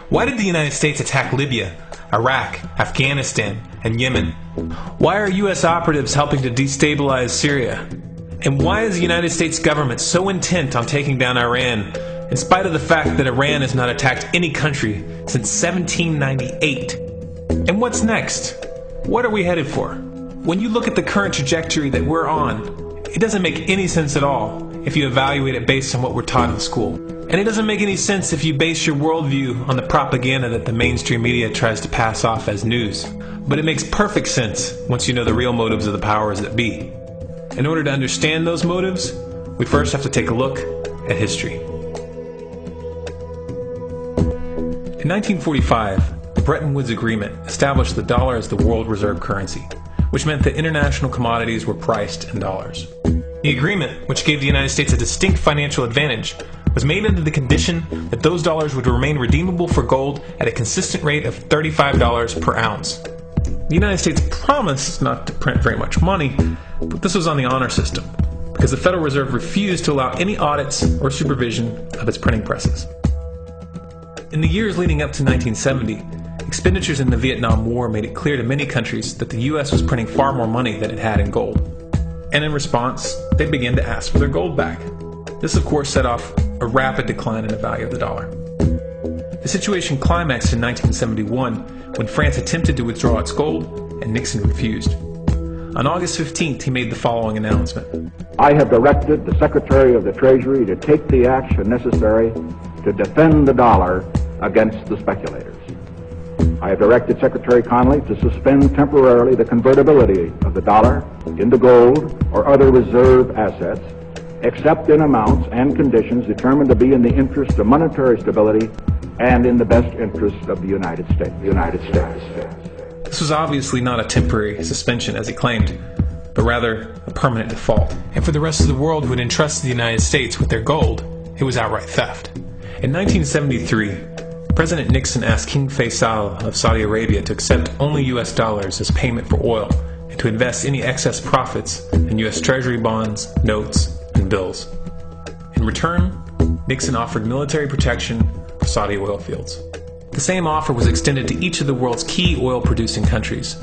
Why did the United States attack Libya, Iraq, Afghanistan, and Yemen? Why are U.S. operatives helping to destabilize Syria? And why is the United States government so intent on taking down Iran, in spite of the fact that Iran has not attacked any country since 1798? And what's next? What are we headed for? When you look at the current trajectory that we're on, it doesn't make any sense at all if you evaluate it based on what we're taught in school. And it doesn't make any sense if you base your worldview on the propaganda that the mainstream media tries to pass off as news. But it makes perfect sense once you know the real motives of the powers that be. In order to understand those motives, we first have to take a look at history. In 1945, the Bretton Woods Agreement established the dollar as the world reserve currency, which meant that international commodities were priced in dollars. The agreement, which gave the United States a distinct financial advantage, was made under the condition that those dollars would remain redeemable for gold at a consistent rate of $35 per ounce. The United States promised not to print very much money, but this was on the honor system, because the Federal Reserve refused to allow any audits or supervision of its printing presses. In the years leading up to 1970, expenditures in the Vietnam War made it clear to many countries that the U.S. was printing far more money than it had in gold. And in response, they began to ask for their gold back. This, of course, set off a rapid decline in the value of the dollar. The situation climaxed in 1971 when France attempted to withdraw its gold and Nixon refused. On August 15th, he made the following announcement. I have directed the Secretary of the Treasury to take the action necessary to defend the dollar against the speculators. I have directed Secretary Connally to suspend temporarily the convertibility of the dollar into gold or other reserve assets, except in amounts and conditions determined to be in the interest of monetary stability and in the best interest of the United States. This was obviously not a temporary suspension, as he claimed, but rather a permanent default. And for the rest of the world who had entrusted the United States with their gold, it was outright theft. In 1973, President Nixon asked King Faisal of Saudi Arabia to accept only U.S. dollars as payment for oil and to invest any excess profits in U.S. Treasury bonds, notes, and bills. In return, Nixon offered military protection for Saudi oil fields. The same offer was extended to each of the world's key oil-producing countries,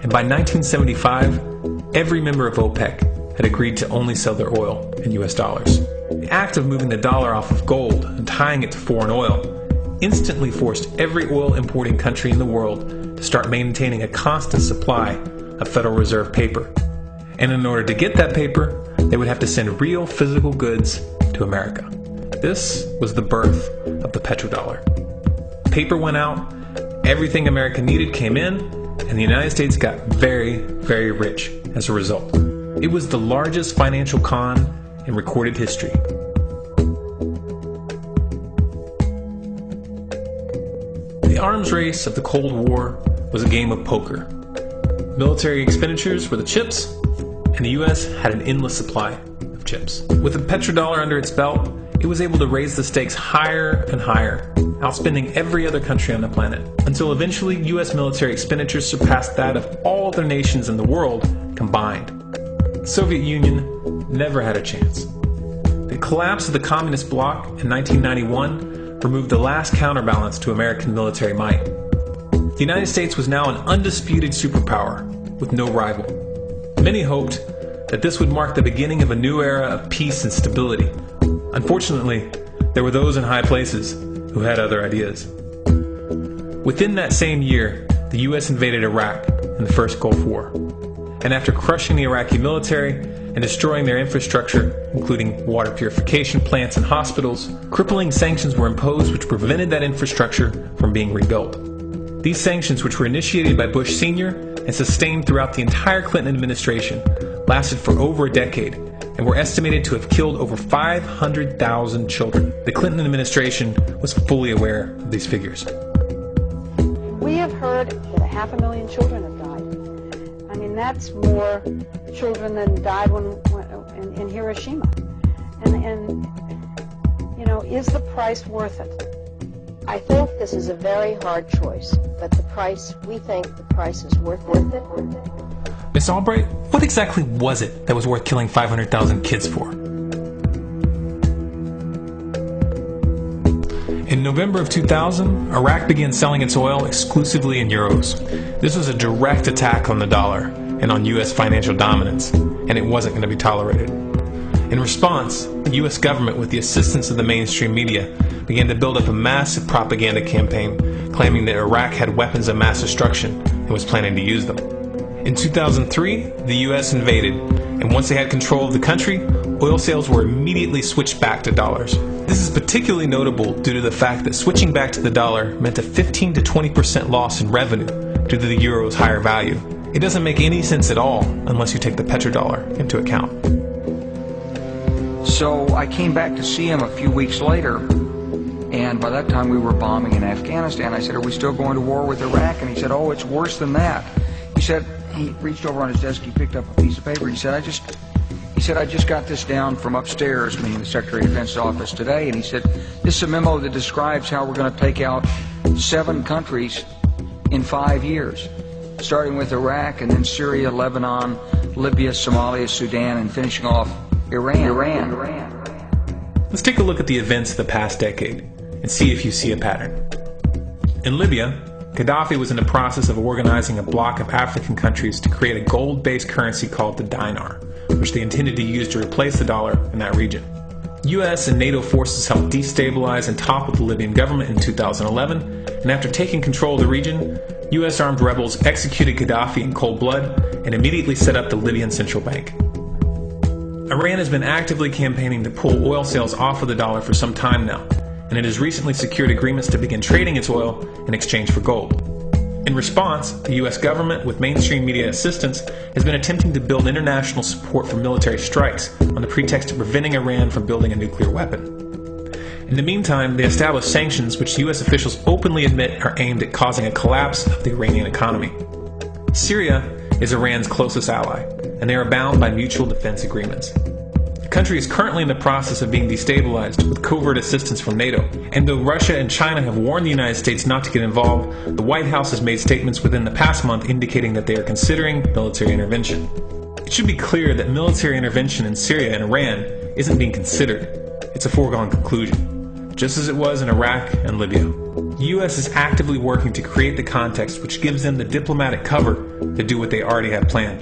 and by 1975, every member of OPEC had agreed to only sell their oil in U.S. dollars. The act of moving the dollar off of gold and tying it to foreign oil instantly forced every oil-importing country in the world to start maintaining a constant supply of Federal Reserve paper. And in order to get that paper, they would have to send real physical goods to America. This was the birth of the petrodollar. Paper went out, everything America needed came in, and the United States got very, very rich as a result. It was the largest financial con in recorded history. The arms race of the Cold War was a game of poker. Military expenditures were the chips, and the U.S. had an endless supply of chips. With a petrodollar under its belt, it was able to raise the stakes higher and higher, outspending every other country on the planet, until eventually U.S. military expenditures surpassed that of all other nations in the world combined. The Soviet Union never had a chance. The collapse of the communist bloc in 1991 removed the last counterbalance to American military might. The United States was now an undisputed superpower with no rival. Many hoped that this would mark the beginning of a new era of peace and stability. Unfortunately, there were those in high places who had other ideas. Within that same year, the U.S. invaded Iraq in the First Gulf War. And after crushing the Iraqi military and destroying their infrastructure, including water purification plants and hospitals, crippling sanctions were imposed which prevented that infrastructure from being rebuilt. These sanctions, which were initiated by Bush Sr. and sustained throughout the entire Clinton administration, lasted for over a decade and were estimated to have killed over 500,000 children. The Clinton administration was fully aware of these figures. We have heard that 500,000 children have died. I mean, that's more children than died in Hiroshima. And you know, is the price worth it? I think this is a very hard choice, but we think the price is worth it. Miss Albright, what exactly was it that was worth killing 500,000 kids for? In November of 2000, Iraq began selling its oil exclusively in euros. This was a direct attack on the dollar and on U.S. financial dominance, and it wasn't going to be tolerated. In response, the U.S. government, with the assistance of the mainstream media, began to build up a massive propaganda campaign claiming that Iraq had weapons of mass destruction and was planning to use them. In 2003, the U.S. invaded, and once they had control of the country, oil sales were immediately switched back to dollars. This is particularly notable due to the fact that switching back to the dollar meant a 15 to 20% loss in revenue due to the euro's higher value. It doesn't make any sense at all unless you take the petrodollar into account. So I came back to see him a few weeks later, and by that time we were bombing in Afghanistan. I said, "Are we still going to war with Iraq?" And he said, "Oh, it's worse than that." He said, he reached over on his desk, he picked up a piece of paper, he said, I just got this down from upstairs, meaning the Secretary of Defense's office today, and he said, "This is a memo that describes how we're going to take out 7 countries in 5 years, starting with Iraq and then Syria, Lebanon, Libya, Somalia, Sudan, and finishing off Iran. Let's take a look at the events of the past decade and see if you see a pattern. In Libya, Gaddafi was in the process of organizing a bloc of African countries to create a gold-based currency called the dinar, which they intended to use to replace the dollar in that region. US and NATO forces helped destabilize and topple the Libyan government in 2011, and after taking control of the region, US armed rebels executed Gaddafi in cold blood and immediately set up the Libyan central bank. Iran has been actively campaigning to pull oil sales off of the dollar for some time now, and it has recently secured agreements to begin trading its oil in exchange for gold. In response, the US government, with mainstream media assistance, has been attempting to build international support for military strikes on the pretext of preventing Iran from building a nuclear weapon. In the meantime, they established sanctions which US officials openly admit are aimed at causing a collapse of the Iranian economy. Syria is Iran's closest ally, and they are bound by mutual defense agreements. The country is currently in the process of being destabilized with covert assistance from NATO, and though Russia and China have warned the United States not to get involved, the White House has made statements within the past month indicating that they are considering military intervention. It should be clear that military intervention in Syria and Iran isn't being considered. It's a foregone conclusion, just as it was in Iraq and Libya. The U.S. is actively working to create the context which gives them the diplomatic cover to do what they already have planned.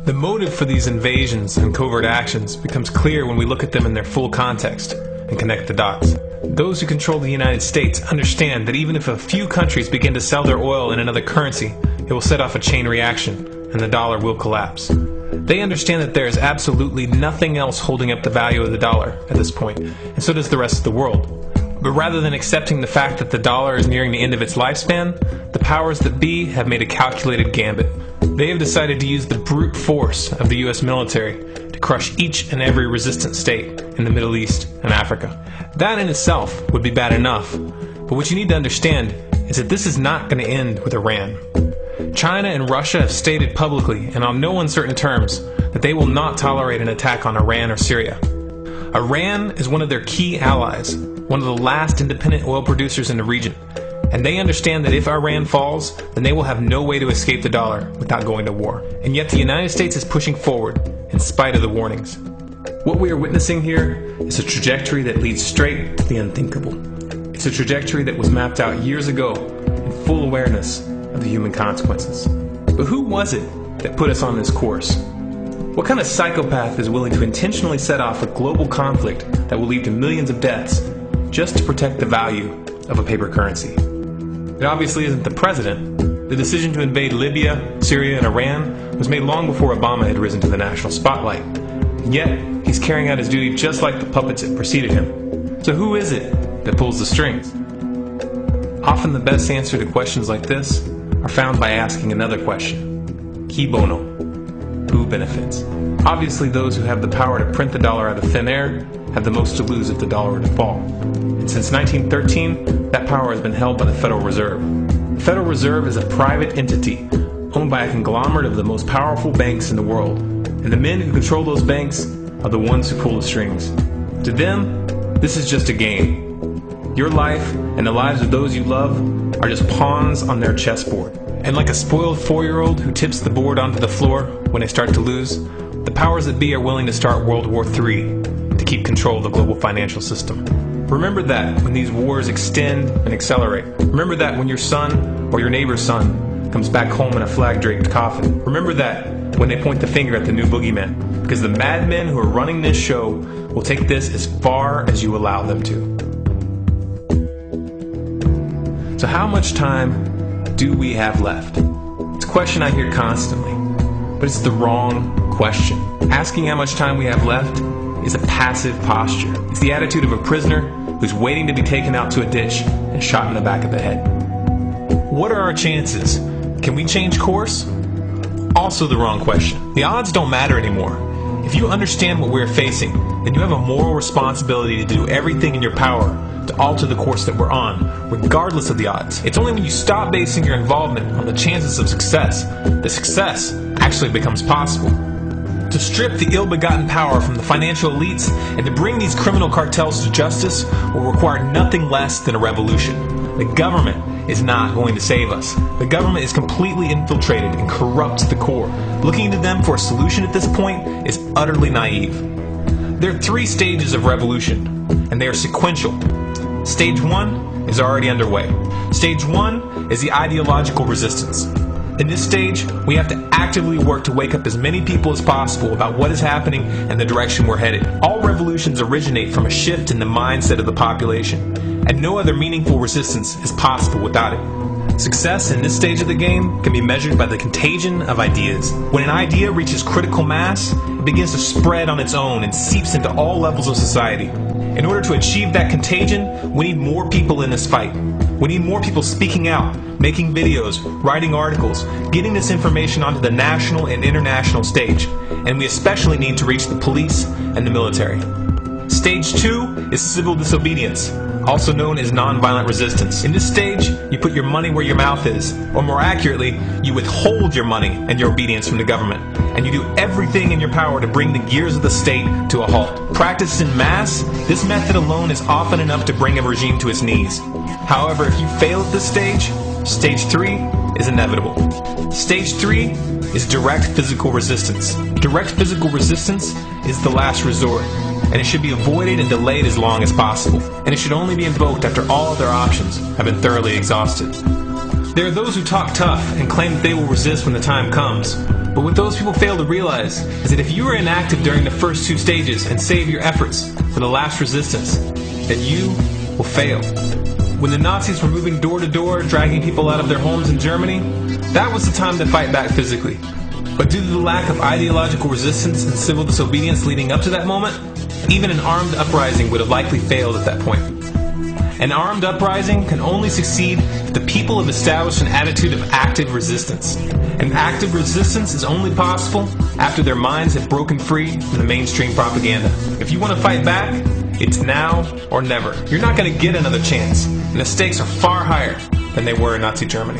The motive for these invasions and covert actions becomes clear when we look at them in their full context and connect the dots. Those who control the United States understand that even if a few countries begin to sell their oil in another currency, it will set off a chain reaction and the dollar will collapse. They understand that there is absolutely nothing else holding up the value of the dollar at this point, and so does the rest of the world. But rather than accepting the fact that the dollar is nearing the end of its lifespan, the powers that be have made a calculated gambit. They have decided to use the brute force of the US military to crush each and every resistant state in the Middle East and Africa. That in itself would be bad enough, but what you need to understand is that this is not going to end with Iran. China and Russia have stated publicly and on no uncertain terms that they will not tolerate an attack on Iran or Syria. Iran is one of their key allies, one of the last independent oil producers in the region, and they understand that if Iran falls, then they will have no way to escape the dollar without going to war. And yet the United States is pushing forward in spite of the warnings. What we are witnessing here is a trajectory that leads straight to the unthinkable. It's a trajectory that was mapped out years ago in full awareness of the human consequences. But who was it that put us on this course? What kind of psychopath is willing to intentionally set off a global conflict that will lead to millions of deaths just to protect the value of a paper currency? It obviously isn't the president. The decision to invade Libya, Syria, and Iran was made long before Obama had risen to the national spotlight. And yet, he's carrying out his duty just like the puppets that preceded him. So who is it that pulls the strings? Often the best answer to questions like this are found by asking another question. Qui bono? Who benefits? Obviously, those who have the power to print the dollar out of thin air have the most to lose if the dollar were to fall. And since 1913, that power has been held by the Federal Reserve. The Federal Reserve is a private entity owned by a conglomerate of the most powerful banks in the world. And the men who control those banks are the ones who pull the strings. To them, this is just a game. Your life and the lives of those you love are just pawns on their chessboard. And like a spoiled 4-year-old who tips the board onto the floor when they start to lose, the powers that be are willing to start World War III to keep control of the global financial system. Remember that when these wars extend and accelerate. Remember that when your son or your neighbor's son comes back home in a flag-draped coffin. Remember that when they point the finger at the new boogeyman, because the madmen who are running this show will take this as far as you allow them to. So how much time do we have left? It's a question I hear constantly, but it's the wrong question. Asking how much time we have left is a passive posture. It's the attitude of a prisoner who's waiting to be taken out to a ditch and shot in the back of the head. What are our chances? Can we change course? Also the wrong question. The odds don't matter anymore. If you understand what we're facing, then you have a moral responsibility to do everything in your power to alter the course that we're on, regardless of the odds. It's only when you stop basing your involvement on the chances of success that success actually becomes possible. To strip the ill-begotten power from the financial elites and to bring these criminal cartels to justice will require nothing less than a revolution. The government is not going to save us. The government is completely infiltrated and corrupt to the core. Looking to them for a solution at this point is utterly naive. There are 3 stages of revolution, and they are sequential. Stage 1 is already underway. Stage 1 is the ideological resistance. In this stage, we have to actively work to wake up as many people as possible about what is happening and the direction we're headed. All revolutions originate from a shift in the mindset of the population, and no other meaningful resistance is possible without it. Success in this stage of the game can be measured by the contagion of ideas. When an idea reaches critical mass, it begins to spread on its own and seeps into all levels of society. In order to achieve that contagion, we need more people in this fight. We need more people speaking out, making videos, writing articles, getting this information onto the national and international stage. And we especially need to reach the police and the military. Stage 2 is civil disobedience, also known as nonviolent resistance. In this stage, you put your money where your mouth is, or more accurately, you withhold your money and your obedience from the government, and you do everything in your power to bring the gears of the state to a halt. Practiced in mass, this method alone is often enough to bring a regime to its knees. However, if you fail at this stage, Stage 3 is inevitable. Stage 3 is direct physical resistance. Direct physical resistance is the last resort, and it should be avoided and delayed as long as possible, and it should only be invoked after all other options have been thoroughly exhausted. There are those who talk tough and claim that they will resist when the time comes, but what those people fail to realize is that if you are inactive during the first 2 stages and save your efforts for the last resistance, then you will fail. When the Nazis were moving door to door, dragging people out of their homes in Germany, that was the time to fight back physically. But due to the lack of ideological resistance and civil disobedience leading up to that moment, even an armed uprising would have likely failed at that point. An armed uprising can only succeed if the people have established an attitude of active resistance. And active resistance is only possible after their minds have broken free from the mainstream propaganda. If you want to fight back, it's now or never. You're not going to get another chance, and the stakes are far higher than they were in Nazi Germany.